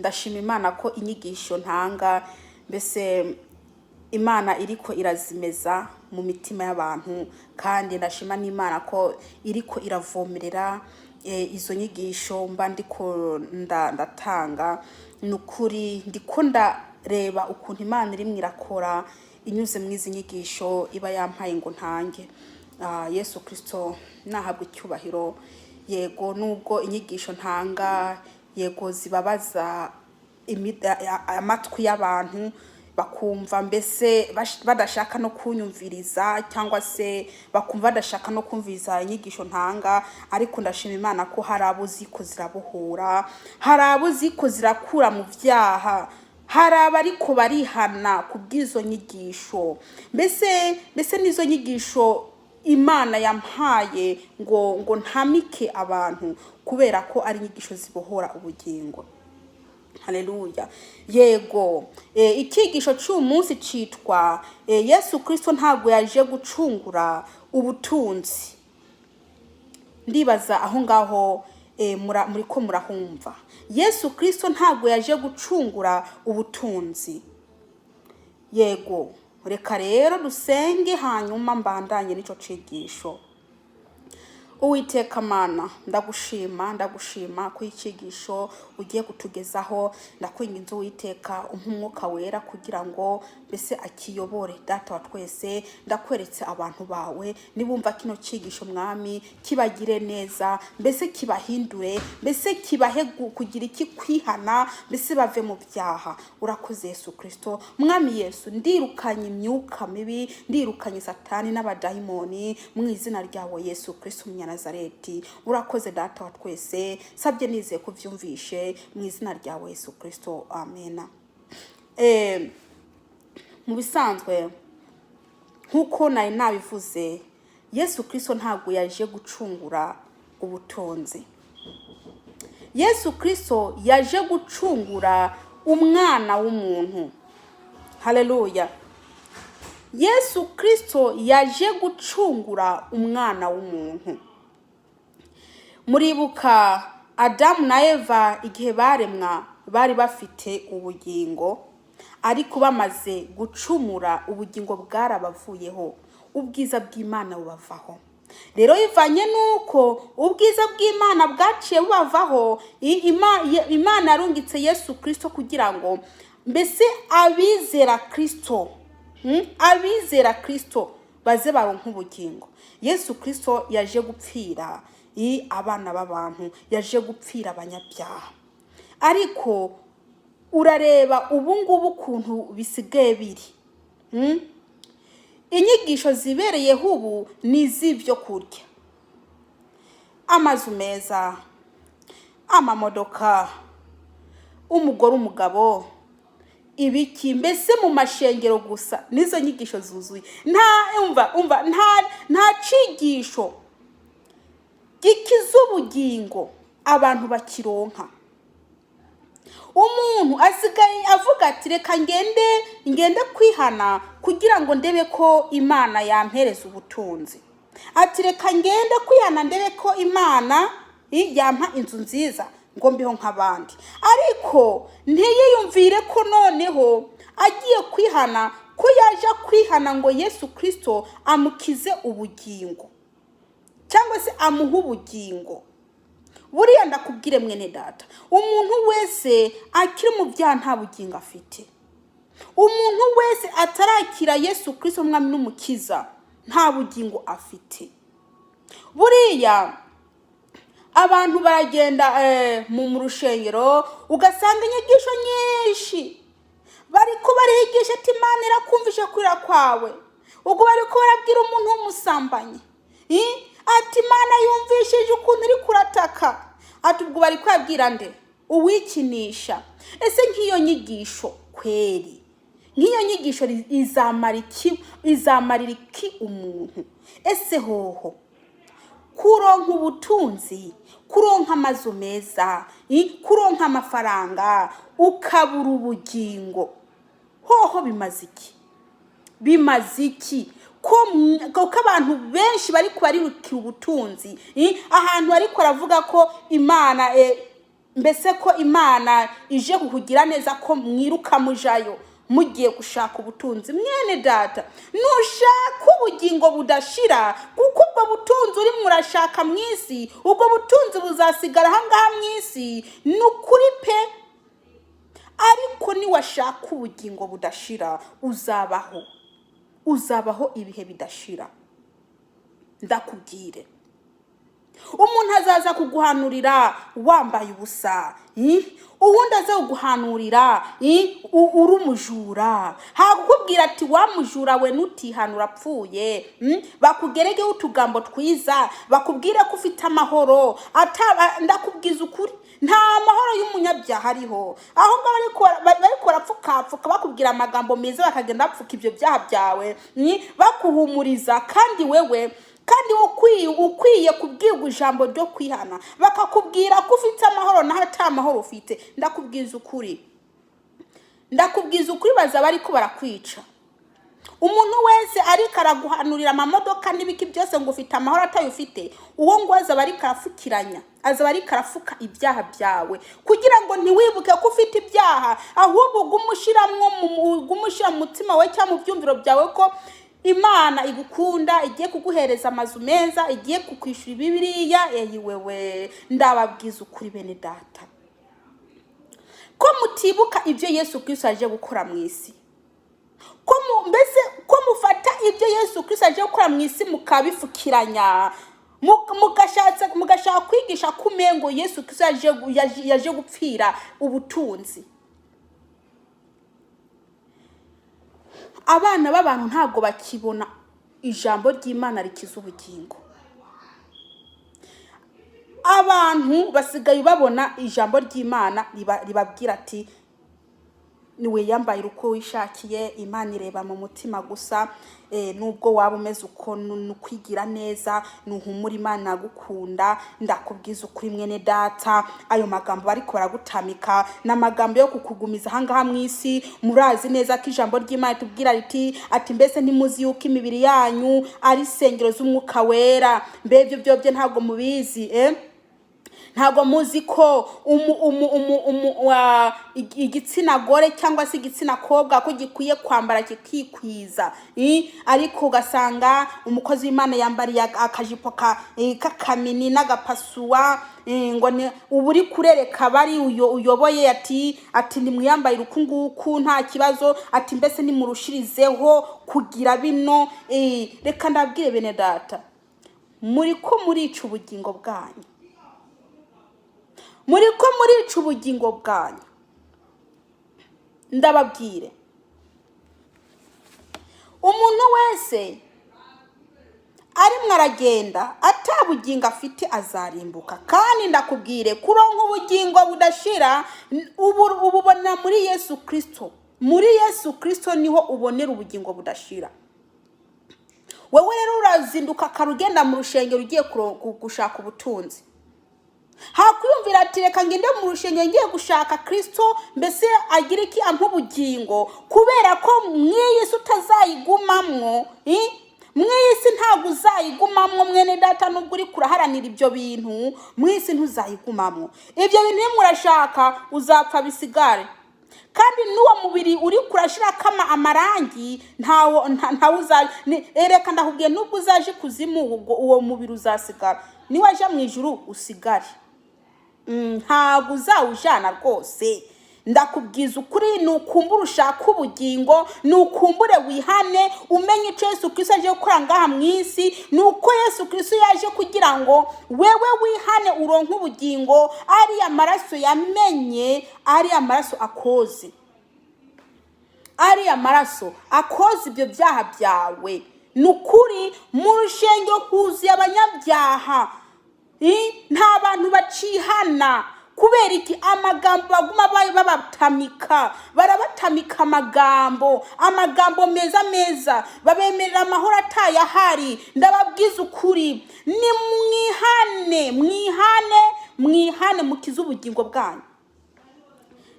ndashima Imana ko inyigisho ntanga mbese Imana iriko irazimeza mu mitima y'abantu, kandi ndashima n'Imana ko iriko iravomerera izo nyigisho mba ndiko ndatanga. Nukuri ndiko ndareba ukuntu Imana irimwe irakora inyuze mu izi nyigisho iba yampaye ngo ntange. Yesu Kristo nahabwa icyubahiro. Yego nubwo inyigisho ntanga yego zibabaza amatwi y'abantu bakumva mbese badashaka no kunyumviriza, cyangwa se bakumva badashaka no kumviriza inyigisho ntanga, ariko ndashima Imana ko hari abo ziko zirabuhura, hari abo ziko zirakura mu byaha, hari abariko barihana kubw'izo nyigisho. Mbese nizo nyigisho Imana yampaye ngo ntamike abantu, kubera ko ari inyigisho zibohora ubugingo. Haleluya. Yego ikigisho cy'umunsi citwa Yesu Kristo ntabwo yaje gucungura ubutunzi. Ndibaza aho ngaho muri ko murahumva. Yesu Kristo ntabwo yaje gucungura ubutunzi. Yego reka rero dusenge hanyuma mbandanye n'ico cigisho. Uwiteka Mana, ndagushima ko ikigisho ugiye kutugezaho. Ndakwinginze Uwiteka umwuka wera kugira ngo mbese akiyobore. Data wa twese, ndakweretse abantu bawe nibumva kino kigisho Mwami kibagire neza, mbese kibahindure, mbese kibahe kugira iki kwihana, mbese bave mu byaha. Urakoze Yesu Kristo. Mwami Yesu, ndirukanye imyuka mibi, ndirukanye Satani n'abadayimoni mu izina ryawe Yesu Kristo Nazareti. Urakoze Data wa twese, sabye nizeye kuvyumvishe mu izina ryawe Yesu Kristo, amena. Mu bisanzwe nkuko nari nabivuze, Yesu Kristo ntabwo yaje gucungura ubutunzi. Yesu Kristo yaje gucungura umwana w'umuntu. Haleluya. Yesu Kristo yaje gucungura umwana w'umuntu. Muribuka Adamu na Eva igihe baremwa bari bafite ubugingo, ariko bamaze gucumura ubugingo bwarabavuyeho, ubwiza bw'Imana bubavaho. Rero ivanye nuko ubwiza bw'Imana bwaciye bubavaho, Imana yarungitse Yesu Kristo kugira ngo mbese abizera Kristo baze baronka ubugingo. Yesu Kristo yaje gupfira abana b'abantu, yaje gupfira abanyabyaha. Ariko urareba ubu ngubu ukuntu bisigaye biri. Inyigisho zibereyeho ubu ni iz'ibyo kurya, amazu meza, amamodoka, umugore umugabo, ibiki mbese mu mashengero gusa nizo nyigisho zuzuye. Nta cigisho gikiza ubugingo abantu bakironka. Umuntu asigaye avuga ati reka ngende kwihana kugira ngo ndebe ko Imana yampereza ubutunzi. Ati reka ngende kwihana ndebe ko Imana yampa inzu nziza ngo mbeho nk'abandi. Ariko ntiyiyumvire ko noneho agiye kwihana, ko yaje kwihana ngo Yesu Kristo amukize ubugingo, cyangwa se amuha ubugingo. Buriya ndakubwire mwene data, umuntu wese akiri mu byaha nta bugingo afite. Umuntu wese atarakira Yesu Kristo Mwami n'Umukiza nta bugingo afite. Buriya abantu baragenda mu rushengero ugasanga inyigisho nyinshi bariko barigisha ati Imana irakumvisha kwira kwawe, ubwo bariko barabwira umuntu w'umusambanyi ati Imana yumvishije ukuntu uri kurataka. Ati ubwo bari kwabwira nde? Uwikinisha. Ese nk'iyo nyigisho kweri, nk'iyo nyigisho izamarira iki umuntu? Ese hoho kuronka ubutunzi, kuronka amazu meza, kuronka amafaranga, ukabura ubugingo, hoho bimaze iki? Ko abantu benshi bari kubarirukira ubutunzi, ahantu ariko aravuga ko Imana mbese ko Imana ije kukugira neza ko mwiruka mujayo mugiye gushaka ubutunzi? Mwene data, nushaka ubugingo budashira, kuko ubwo butunzi uri murashaka mwisi, ubwo butunzi buzasigara ahangaha mwisi, nukuri pe. Ariko ni washaka ubugingo budashira, uzabaho ibihe bidashira. Ndakubwire, umuntu azaza kuguhanurira wambaye ubusa, uwundi aza kuguhanurira uri umujura, hakubwira ati wa mujura we nutihanura apfuye, bakugeregeho utugambo twiza, bakubwire ko ufite amahoro. Ndakubwiza ukuri, nta mahoro y'umunyabyaha ariho. Aho ngaho bariko barapfukapfuka bakubwira amagambo meza, bakagenda bapfuka ibyo byaha byawe, bakuhumuriza. Kandi wewe ukwiye kubwirwa ijambo ryo kwihana, bakakubwira ko ufite amahoro naho ata amahoro ufite. Ndakubwiza ukuri, baza bariko barakwica. Umuntu wese ariko araguhanurira amamodoka n'ibiki byose ngo ufite amahoro atayufite, uwo ngo aza bariko arafukiranya, aza bariko arafuka ibyaha byawe, kugira ngo ntiwibuke ko ufite ibyaha, ahubwo gumushira mu mutima we cyangwa mu byumviro byawe ko Imana igukunda, igiye kuguhereza amazu meza, igiye kukwishura Bibiliya. Wewe ndababwiza ukuri bene data, ko mutibuka ibyo Yesu Kristo aje gukora mu isi, ko mufata ibyo Yesu Kristo aje gukora mu isi mukabifukiranya, mugashaka kwigisha kumengo Yesu Kristo yaje gupfira ubutunzi. Abana b'abantu ntago bakibona ijambo ry'Imana rikiza ubugingo. Abantu basigaye babona ijambo ry'Imana ribabwira ati niwe yambaye uko wishakiye, Imana ireba mu mutima gusa, nubwo waba umeze uko nukwigira neza, nuhumura Imana gukunda. Ndakubwiza ukuri mwene data, ayo magambo bariko baragutamika n'amagambo yo kukugumiza ahangaha mwisi. Murazi neza ko ijambo ry'Imana tubwira ati mbese ntimuzi yuko imibiri yanyu ari isengero z'Umwuka Wera? Mbebyo byobye ntago mubizi, ntago muzi ko igitsina gore cyangwa se igitsina kobwa ko gikwiye kwambara kikikwiza, ariko ugasanga umukozi w'Imana yambariye akajipo kakamini n'agapasuwa, ngo uburi kurereka bari uyoboye ati nimwiyambaye urukunguku nta kibazo, ati mbese nimurushirizeho kugira bino. Reka ndabwire bene data, murica ubugingo bwanyu, murica ubugingo bwanyu. Ndababwire, umuntu wese arimwe aragenda atabugingo afite azarimbuka. Kandi ndakubwire, kuronka ubugingo budashira ububona muri Yesu Kristo. Muri Yesu Kristo niho ubonera ubugingo budashira. Wewe rero urazinduka karugenda mu rushengero ugiye gushaka ubutunzi, hakwiyumvira ati reka ngende mu rushengero ngiye gushaka Kristo, mbese agira iki ampa ubugingo, kubera ko mw'isi utazayigumamwo. Mw'isi ntabwo uzayigumamwo mwene data, nubwo uri kuraharanira ibyo bintu, mw'isi ntuzayigumamwo. Ibyo bintu iyo murashaka uzapfa bisigare, kandi n'uwo mubiri uri kurashira kama amarangi ntawo reka ndakubwiye, nubwo uzaje kuzimu uwo mubiri uzasigara, niwaje mu ijuru usigare, ntabwo uzawujana rwose. Ndakubwiza ukuri, nukumbura ushaka ubugingo, nukumbure wihane, umenye icyo Yesu Kristo aje gukora ngaha mu isi. Nuko Yesu Kristo yaje kugira ngo wewe wihane uronke ubugingo. Ari amaraso yamenye, ari amaraso akoze, ari amaraso akoze ibyo byaha byawe. Nukuri mu rushengero huzuye abanyabyaha, nta bantu bacihana. Kubera iki? Amagambo baguma babatamika, barabatamika amagambo meza, babemerera amahoro atayahari. Ndababwiza ukuri, ni mwihane mukize ubugingo bwanyu.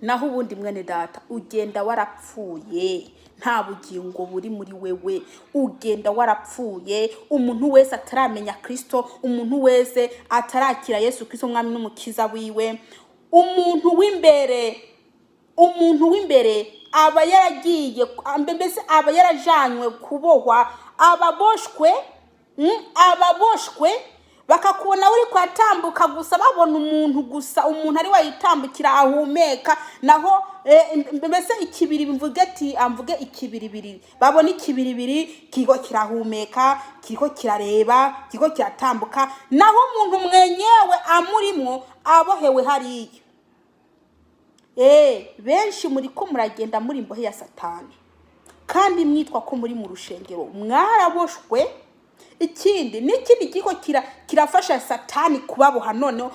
Naho ubundi mwene data ugenda warapfuye, nta bugingo buri muri wewe, ugenda warapfuye. Umuntu wese ataramenya Kristo, umuntu wese atarakira Yesu Kristo mwami n'umukiza wiwe, umuntu w'imbere aba yaragiye, mbese aba yarajanywe kubohwa, ababoshwe bakakubona uri kwatambuka gusa, babona umuntu gusa, umuntu ari wayitambukira ahumeka, naho mbese ikibiri mvuge ati amvuge ikibiribiri, babona ikibiribiri kigo kirahumeka, kigo kirareba, kigo kiratambuka, naho umuntu mwenyewe amurimwo abohewe hariya. Benshi muri ko muragenda muri imbohe ya Satani, kandi mwitwa ko muri mu rushengero, mwaraboshwe. Ikindi n'ikindi kiko kirafasha Satani kubaboha, noneho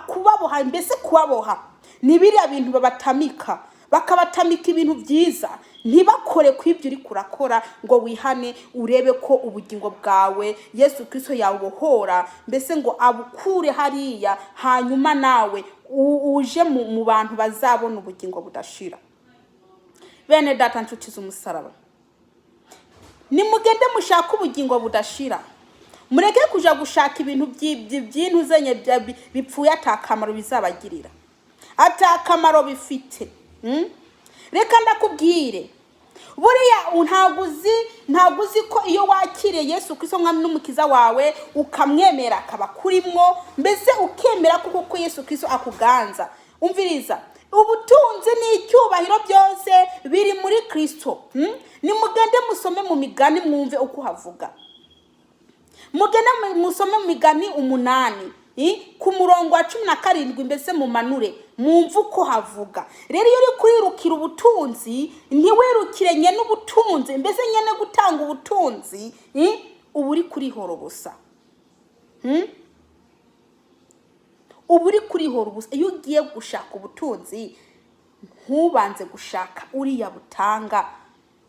kubaboha mbese kubaboha ni biriya bintu babatamika, bakabatamika ibintu byiza, ntibakore kw'ibyo uri kurakora ngo wihane urebe ko ubugingo bwawe Yesu Kristo yawubohora, mbese ngo abukure hariya, hanyuma nawe uje mu bantu bazabona ubugingo budashira. Bene data nshuti z'umusaraba, nimugende mushaka ubugingo budashira, mureke kuja gushaka ibintu by'intuzenye bipfuye atakamaro bizabagirira, atakamaro bifite. Reka ndakubwire, buriya ntabwo uzi ko iyo wakiriye Yesu Kristo mwami n'umukiza wawe, ukamwemera akaba kurimwo, mbese ukemera kuko Yesu Kristo akuganza, umviriza, ubutunzi n'icyubahiro byose biri muri Kristo. Nimugende musome mu migani mwumve uko havuga. Mugende musome mu migani 8 ku murongo wa 17, mbese mu manure mwumve uko havuga. Rero iyo uri kwirukira ubutunzi, ntiwirukire nyene ubutunzi, mbese nyene gutanga ubutunzi, uba uri kurihora ubusa. Uba uri kurihora ubusa. Iyo ugiye gushaka ubutunzi, ntubanze gushaka uriya butanga,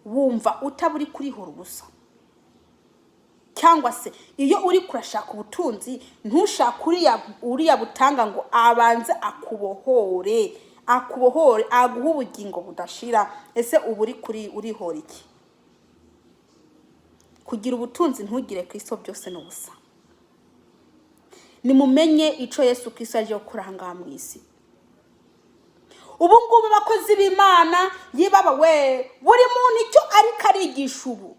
wumva utaburi kurihora ubusa. Cyangwa se iyo uri kurashaka ubutunzi, ntushaka uriya butanga ngo abanze akubohore, aguha ubugingo budashira. Ese uba urihora iki? Kugira ubutunzi ntugire Kristo byose n'ubusa. Nimumenye ico Yesu Kristo aje kuranga mu isi. Ubu ngubu bakozi b'Imana yibaba buri muntu icyo ari karigisha ubu,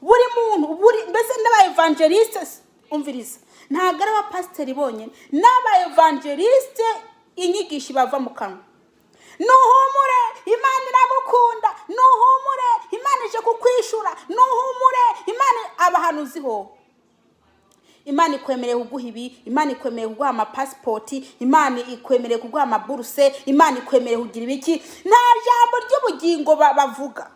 buri muntu mbese n'aba evangelistes, umviriza, ntago ari abapasiteri bonyene, n'aba evangeliste inyigisho bava mu kanwa. Nuhumure, Imana iragukunda, nuhumure, Imana ije kukwishura, nuhumure, Imana abahanuzi ho. Imana ikwemereye kuguha ibi, Imana ikwemereye kuguha amapasipoti, Imana ikwemereye kuguha amaburuse, Imana ikwemereye kugira ibiki. Nta jambo ry'ubugingo bavuga.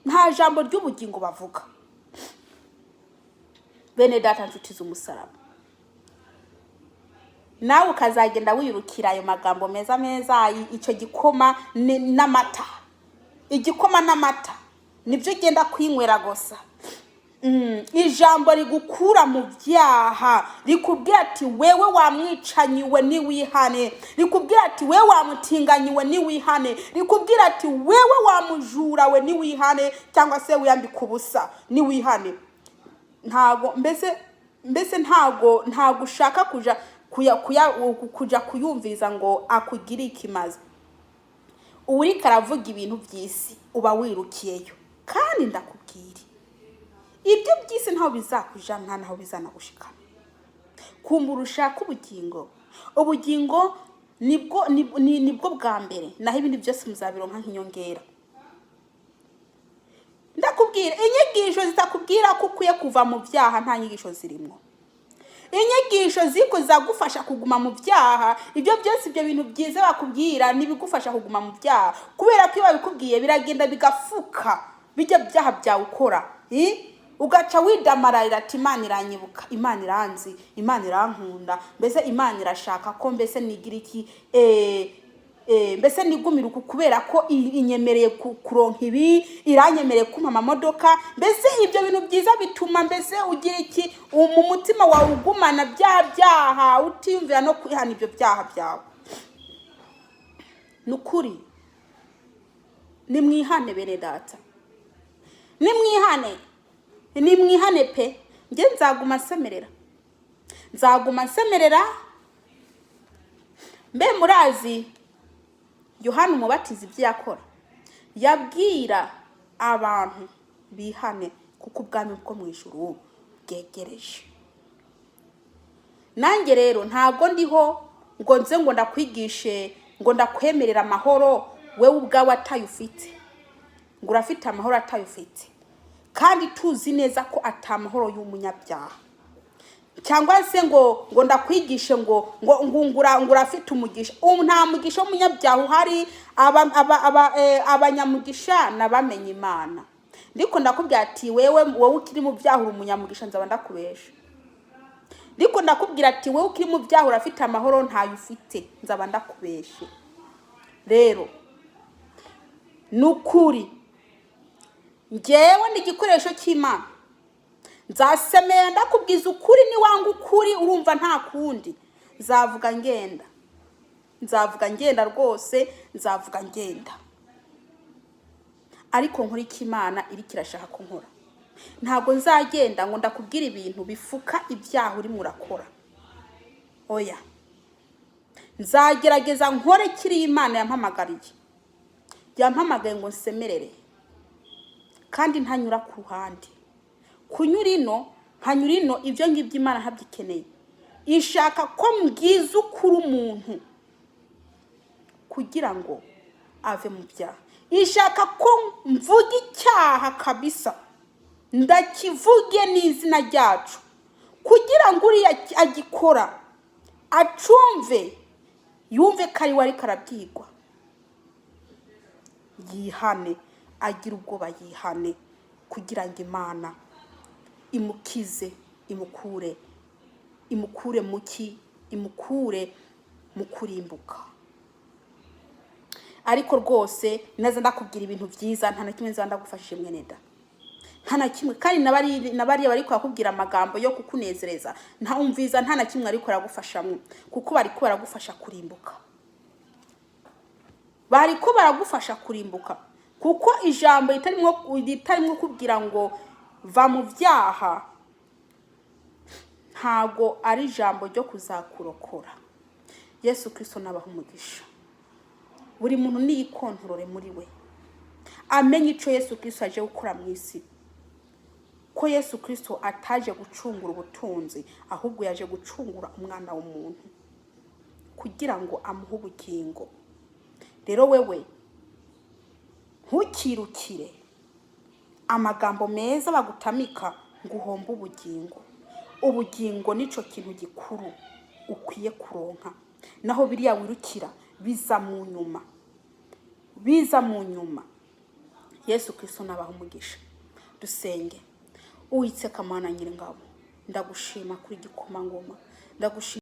Nta jambo ry'ubugingo bavuga. Bene data nshuti z'umusaraba, nawe ukazagenda wirukira ayo magambo meza, icyo gikoma n'amata. Igikoma n'amata nibyo genda kwinywera gusa. Ijambo rigukura mu byaha, rikubwira ati wewe wamwicanyiwe niwihane, rikubwira ati wewe wamutinganyiwe niwihane, rikubwira ati wewe wamujurawe niwihane, cyangwa se wiyambika ubusa niwihane. Ntago mbese ntago ushaka kuja kuyumviriza ngo akugire ikimaze. Uri karavuga ibintu by'isi uba wirukiyeyo, kandi ndakubwira ibyo by'isi ntaho bizakujana, ntaho bizanagushikana. Kumbura ushaka ubugingo nibwo bwa mbere, naho ibindi byose muzabironka nk'inyongera. Ndakubwira inyigisho zitakubwira ko ukwiye kuva mu byaha, nta nyigisho zirimo. Inyigisho zagufasha kuguma mu byaha, ibyo byose ibyo bintu byiza bakubwira nibigufasha kuguma mu byaha, kubera ko iyo babikubwiye biragenda bigafuka bijya byaha byawe ukora. Ugaca widamararira ati Imana iranyibuka, Imana iranzi, Imana irankunda, mbese Imana irashaka ko mbese nigira iki, mbese nigumira kubera ko inyemereye kuronka ibi, iranyemereye kumpa amamodoka. Mbese ibyo bintu byiza bituma mbese ugira iki, mu mutima wawe ugumana byaha, utiyumvira no kwihana ibyo byaha byawe. Nukuri nimwihane bene data, nimwihane pe. Nge nzaguma nsemerera, mbe murazi Yohana Umubatizi ibyo yakora? Yabwira abantu bihane kuko ubwami bwo mu ijuru bwegereje. Nanjye rero ntabwo ndiho ngo nze ngo ndakwigishe ngo ndakwemerera amahoro wewe ubwawe atayufite, ngo urafite amahoro atayufite, kandi tuzi neza ko atamahoro y'umunyabyaha. Cyangwa se ngo ndakwigishe ngo urafite umugisha. Nta mugisha w'umunyabyaha uhari. Abanyamugisha nabamenye Imana. Ndiko ndakubwira ati wowe ukiri mu byaha uri umunyamugisha, nzaba ndakubesha. Ndiko ndakubwira ati wowe ukiri mu byaha urafite amahoro ntayo ufite, nzaba ndakubeshe. Rero nukuri njyewe ndi igikoresho cy'Imana. Nzasemera ndakubwiza ukuri, ni wanga ukuri urumva nta kundi. Nzavuga ngenda rwose, nzavuga ngenda. Ariko nkora iki Imana iri kirashaka ko nkora. Ntabwo nzagenda ngo ndakubwira ibintu bifuka ibyaha uri murakora. Oya. Nzagerageza nkore kiri Imana yampamagariye. Yampamagaye ngo nsemerere. Kandi ntanyura ku ruhande. Kunyura ino ibyo ngibyo Imana ntabyikeneye. Ishaka ko mbwiza ukuri umuntu kugira ngo ave mu byaha. Ishaka ko mvuga icyaha kabisa, ndakivuge n'izina ryacu, kugira ngo uriya agikora acumve, yumve ko ari wari karabyigwa, yihane, agira ubwoba yihane, kugira ngo Imana imukize, imukure mu kurimbuka. Ariko rwose naza ndakubwira ibintu byiza, nta na kimwe nza ndagufashije mwene da, nta na kimwe. Kandi nabari bari kwakubwira amagambo yo kukunezereza, nta umviza, nta na kimwe ariko aragufashamwe, kuko bari ko baragufasha kurimbuka. Bari ko baragufasha kurimbuka, kuko ijambo ritarimo kubwira ngo va mu byaha ntago ari ijambo ryo kuzakurokora. Yesu Kristo nabaha umugisha. Buri muntu niyikontorore muri we, amenye ico Yesu Kristo aje gukora mu isi, ko Yesu Kristo ataje gucungura ubutunzi, ahubwo yaje gucungura umwana w'umuntu kugira ngo amuhe ubugingo. Rero wewe ntukirukire amagambo meza bagutamika ngo uhombe ubugingo. Ubugingo nico kintu gikuru ukwiye kuronka, naho biriya wirukira biza mu nyuma. Yesu Kristo nabaha umugisha. Dusenge. Uwiteka Mana Nyiringabo, ndagushima kuri Gikomangoma, ndagushima